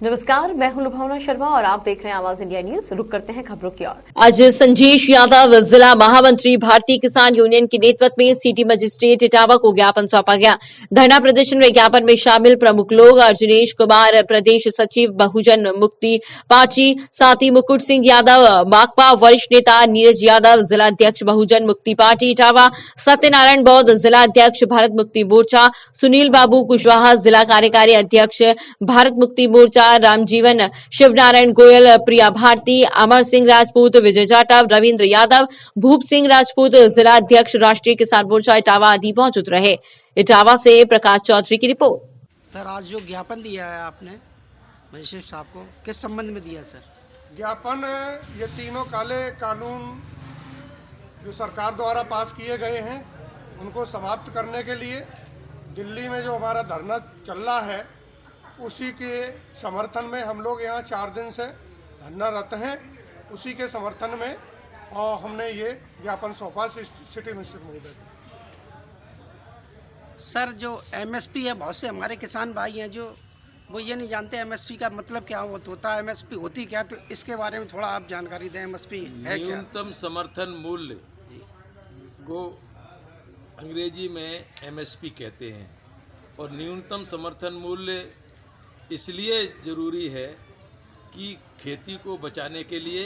नमस्कार, मैं हूं लुभावना शर्मा और आप देख रहे हैं आवाज इंडिया न्यूज। रुक करते हैं खबरों की ओर। आज संजेश यादव जिला महामंत्री भारतीय किसान यूनियन के नेतृत्व में सिटी मजिस्ट्रेट इटावा को ज्ञापन सौंपा गया। धरना प्रदर्शन में ज्ञापन में शामिल प्रमुख लोग अर्जुनेश कुमार, प्रदेश सचिव बहुजन मुक्ति पार्टी, साथ ही मुकुट सिंह यादव माकपा वरिष्ठ नेता, नीरज यादव जिला अध्यक्ष बहुजन मुक्ति पार्टी इटावा, सत्यनारायण बौद्ध जिला अध्यक्ष भारत मुक्ति मोर्चा, सुनील बाबू कुशवाहा जिला कार्यकारी अध्यक्ष भारत मुक्ति मोर्चा, रामजीवन, शिवनारायण गोयल, प्रिया भारती, अमर सिंह राजपूत, विजय जाटव, रविंद्र यादव, भूप सिंह राजपूत जिला अध्यक्ष राष्ट्रीय किसान मोर्चा इटावा आदि मौजूद रहे। इटावा से प्रकाश चौधरी की रिपोर्ट। सर, आज जो ज्ञापन दिया है आपने मजिस्ट्रेट साहब को, किस संबंध में दिया सर? ज्ञापन ये तीनों काले कानून जो सरकार द्वारा पास किए गए हैं उनको समाप्त करने के लिए दिल्ली में जो हमारा धरना चल रहा है उसी के समर्थन में हम लोग यहाँ 4 दिन से धरनारत हैं। उसी के समर्थन में और हमने ये ज्ञापन सौंपा सिटी मजिस्ट्रेट महोदय। सर, जो एमएसपी है, बहुत से हमारे किसान भाई हैं जो वो ये नहीं जानते एमएसपी का मतलब क्या होता है, एमएसपी होती क्या, तो इसके बारे में थोड़ा आप जानकारी दें। एमएसपी है क्या? न्यूनतम समर्थन मूल्य को अंग्रेजी में एमएसपी कहते हैं और न्यूनतम समर्थन मूल्य इसलिए ज़रूरी है कि खेती को बचाने के लिए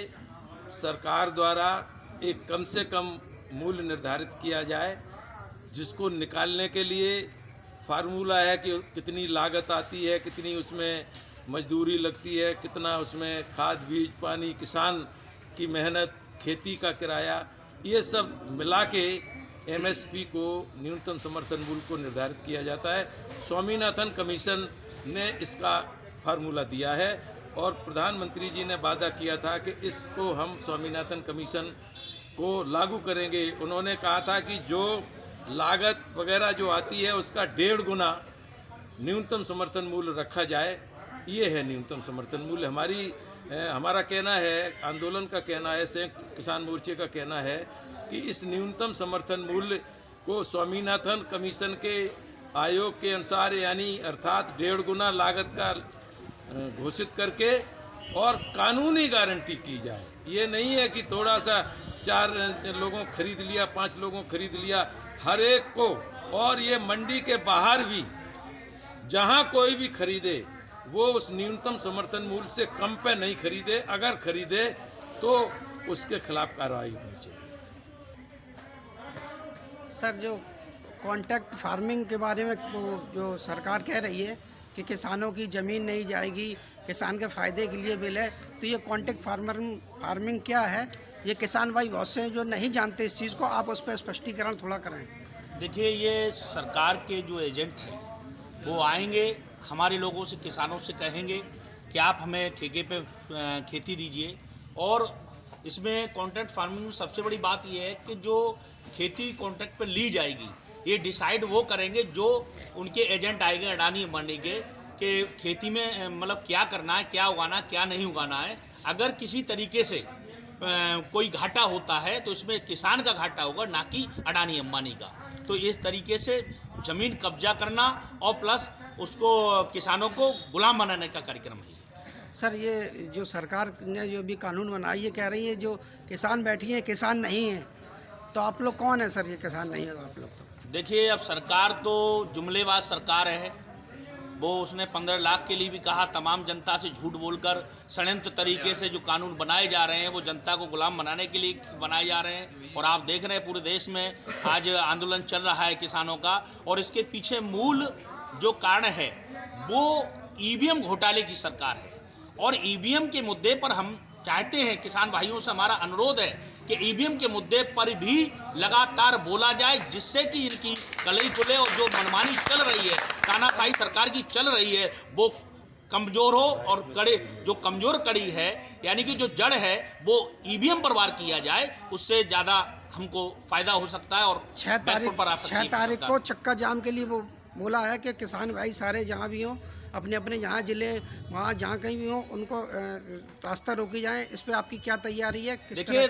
सरकार द्वारा एक कम से कम मूल्य निर्धारित किया जाए, जिसको निकालने के लिए फार्मूला है कि कितनी लागत आती है, कितनी उसमें मजदूरी लगती है, कितना उसमें खाद बीज पानी, किसान की मेहनत, खेती का किराया, ये सब मिला के एमएसपी को न्यूनतम समर्थन मूल्य को निर्धारित किया जाता है। स्वामीनाथन कमीशन ने इसका फार्मूला दिया है और प्रधानमंत्री जी ने वादा किया था कि इसको हम स्वामीनाथन कमीशन को लागू करेंगे। उन्होंने कहा था कि जो लागत वगैरह जो आती है उसका 1.5 गुना न्यूनतम समर्थन मूल्य रखा जाए। ये है न्यूनतम समर्थन मूल्य। हमारा कहना है, आंदोलन का कहना है, संयुक्त किसान मोर्चे का कहना है कि इस न्यूनतम समर्थन मूल्य को स्वामीनाथन कमीशन के आयोग के अनुसार यानी अर्थात 1.5 गुना लागत का घोषित करके और कानूनी गारंटी की जाए। ये नहीं है कि थोड़ा सा 4 लोगों खरीद लिया, 5 लोगों खरीद लिया, हर एक को। और ये मंडी के बाहर भी जहां कोई भी खरीदे वो उस न्यूनतम समर्थन मूल्य से कम पे नहीं खरीदे। अगर खरीदे तो उसके खिलाफ कार्रवाई होनी चाहिए। सर, जो कॉन्ट्रैक्ट फार्मिंग के बारे में वो जो सरकार कह रही है कि किसानों की ज़मीन नहीं जाएगी, किसान के फ़ायदे के लिए बिल है, तो ये कॉन्ट्रैक्ट फार्मिंग क्या है? ये किसान भाई बहुत से जो नहीं जानते इस चीज़ को, आप उस पर स्पष्टीकरण थोड़ा करें। देखिए, ये सरकार के जो एजेंट हैं वो आएंगे, हमारे लोगों से, किसानों से कहेंगे कि आप हमें ठेके पे खेती दीजिए। और इसमें कॉन्ट्रैक्ट फार्मिंग में सबसे बड़ी बात ये है कि जो खेती कॉन्ट्रैक्ट पे ली जाएगी ये डिसाइड वो करेंगे जो उनके एजेंट आएंगे अडानी अंबानी के, कि खेती में मतलब क्या करना है, क्या उगाना, क्या नहीं उगाना है। अगर किसी तरीके से कोई घाटा होता है तो इसमें किसान का घाटा होगा, ना कि अडानी अंबानी का। तो इस तरीके से ज़मीन कब्जा करना और प्लस उसको किसानों को गुलाम बनाने का कार्यक्रम है। सर, ये जो सरकार ने जो भी कानून बनाई है, कह रही है जो किसान बैठी हैं किसान नहीं हैं, तो आप लोग कौन है सर? ये किसान नहीं है तो आप लोग तो देखिए, अब सरकार तो जुमलेबाज सरकार है। वो उसने 15 लाख के लिए भी कहा, तमाम जनता से झूठ बोलकर षड्यंत्र तरीके से जो कानून बनाए जा रहे हैं वो जनता को गुलाम बनाने के लिए बनाए जा रहे हैं। और आप देख रहे हैं पूरे देश में आज आंदोलन चल रहा है किसानों का, और इसके पीछे मूल जो कारण है वो ईवीएम घोटाले की सरकार है। और ईवीएम के मुद्दे पर हम चाहते हैं, किसान भाइयों से हमारा अनुरोध है कि ईवीएम के मुद्दे पर भी लगातार बोला जाए, जिससे कि इनकी कलई खुले और जो मनमानी चल रही है, तानाशाही सरकार की चल रही है, वो कमज़ोर हो। और जो कमज़ोर कड़ी है यानी कि जो जड़ है वो ईवीएम पर वार किया जाए, उससे ज़्यादा हमको फ़ायदा हो सकता है। और 6 तारीख को चक्का जाम के लिए वो बोला है कि किसान भाई सारे जहाँ भी हों, अपने अपने जहाँ ज़िले वहाँ जहाँ कहीं भी हो, उनको रास्ता रोकी जाए। इस पर आपकी क्या तैयारी है? देखिए,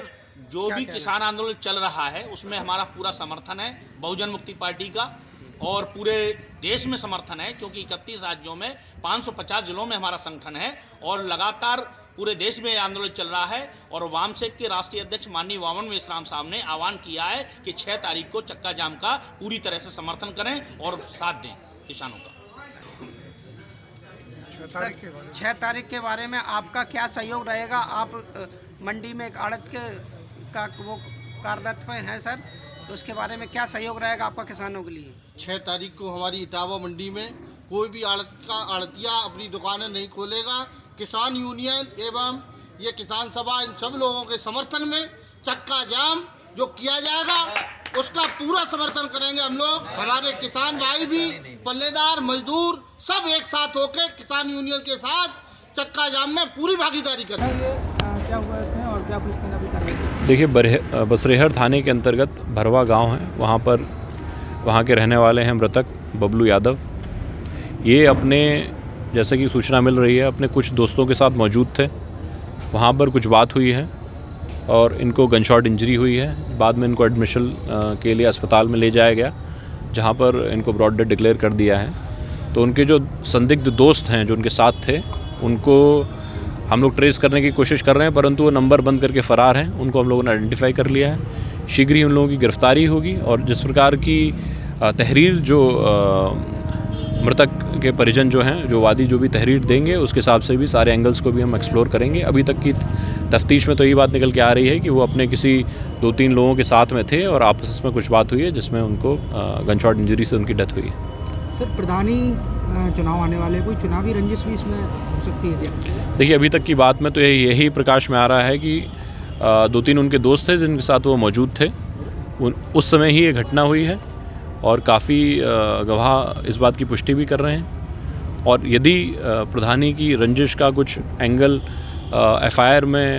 जो भी किसान आंदोलन चल रहा है उसमें हमारा पूरा समर्थन है बहुजन मुक्ति पार्टी का। और पूरे देश में समर्थन है, क्योंकि 31 राज्यों में 550 जिलों में हमारा संगठन है और लगातार पूरे देश में आंदोलन चल रहा है। और वामसेक के राष्ट्रीय अध्यक्ष माननीय वामन मेश्राम साहब ने आह्वान किया है कि 6 तारीख को चक्का जाम का पूरी तरह से समर्थन करें और साथ दें किसानों का। 6 तारीख के बारे में आपका क्या सहयोग रहेगा? आप मंडी में एक आड़त का वो कार्यरत में हैं सर, तो उसके बारे में क्या सहयोग रहेगा आपका किसानों के लिए? 6 तारीख को हमारी इटावा मंडी में कोई भी आड़तिया अपनी दुकानें नहीं खोलेगा। किसान यूनियन एवं ये किसान सभा इन सब लोगों के समर्थन में चक्का जाम जो किया जाएगा उसका पूरा समर्थन करेंगे हम लोग। हमारे किसान भाई भी, पल्लेदार, मजदूर सब एक साथ होकर किसान यूनियन के साथ चक्का जाम में पूरी भागीदारी करेंगे। क्या हुआ इसमें और क्या पुलिस ने अभी कार्रवाई? देखिए, बसरेहर थाने के अंतर्गत भरवा गांव है, वहाँ पर वहाँ के रहने वाले हैं मृतक बबलू यादव। ये अपने, जैसे कि सूचना मिल रही है, अपने कुछ दोस्तों के साथ मौजूद थे। वहाँ पर कुछ बात हुई है और इनको गनशॉट इंजरी हुई है। बाद में इनको एडमिशन के लिए अस्पताल में ले जाया गया, जहाँ पर इनको ब्रॉड डेड डिक्लेयर कर दिया है। तो उनके जो संदिग्ध दोस्त हैं जो उनके साथ थे, उनको हम लोग ट्रेस करने की कोशिश कर रहे हैं, परंतु वो नंबर बंद करके फ़रार हैं। उनको हम लोगों ने आइडेंटिफाई कर लिया है। शीघ्र ही उन लोगों की गिरफ्तारी होगी और जिस प्रकार की तहरीर जो मृतक के परिजन जो हैं, जो वादी जो भी तहरीर देंगे, उसके हिसाब से भी सारे एंगल्स को भी हम एक्सप्लोर करेंगे। अभी तक की तफ्तीश में तो ये बात निकल के आ रही है कि वो अपने किसी 2-3 लोगों के साथ में थे और आपस में कुछ बात हुई है जिसमें उनको गनशॉट इंजरी से उनकी डेथ हुई है। सर, प्रधानी चुनाव आने वाले, कोई चुनावी रंजिश भी इसमें हो सकती है? देखिए, अभी तक की बात में तो यही प्रकाश में आ रहा है कि 2-3 उनके दोस्त थे जिनके साथ वो मौजूद थे। उस समय ही ये घटना हुई है और काफ़ी गवाह इस बात की पुष्टि भी कर रहे हैं। और यदि प्रधानी की रंजिश का कुछ एंगल एफआईआर में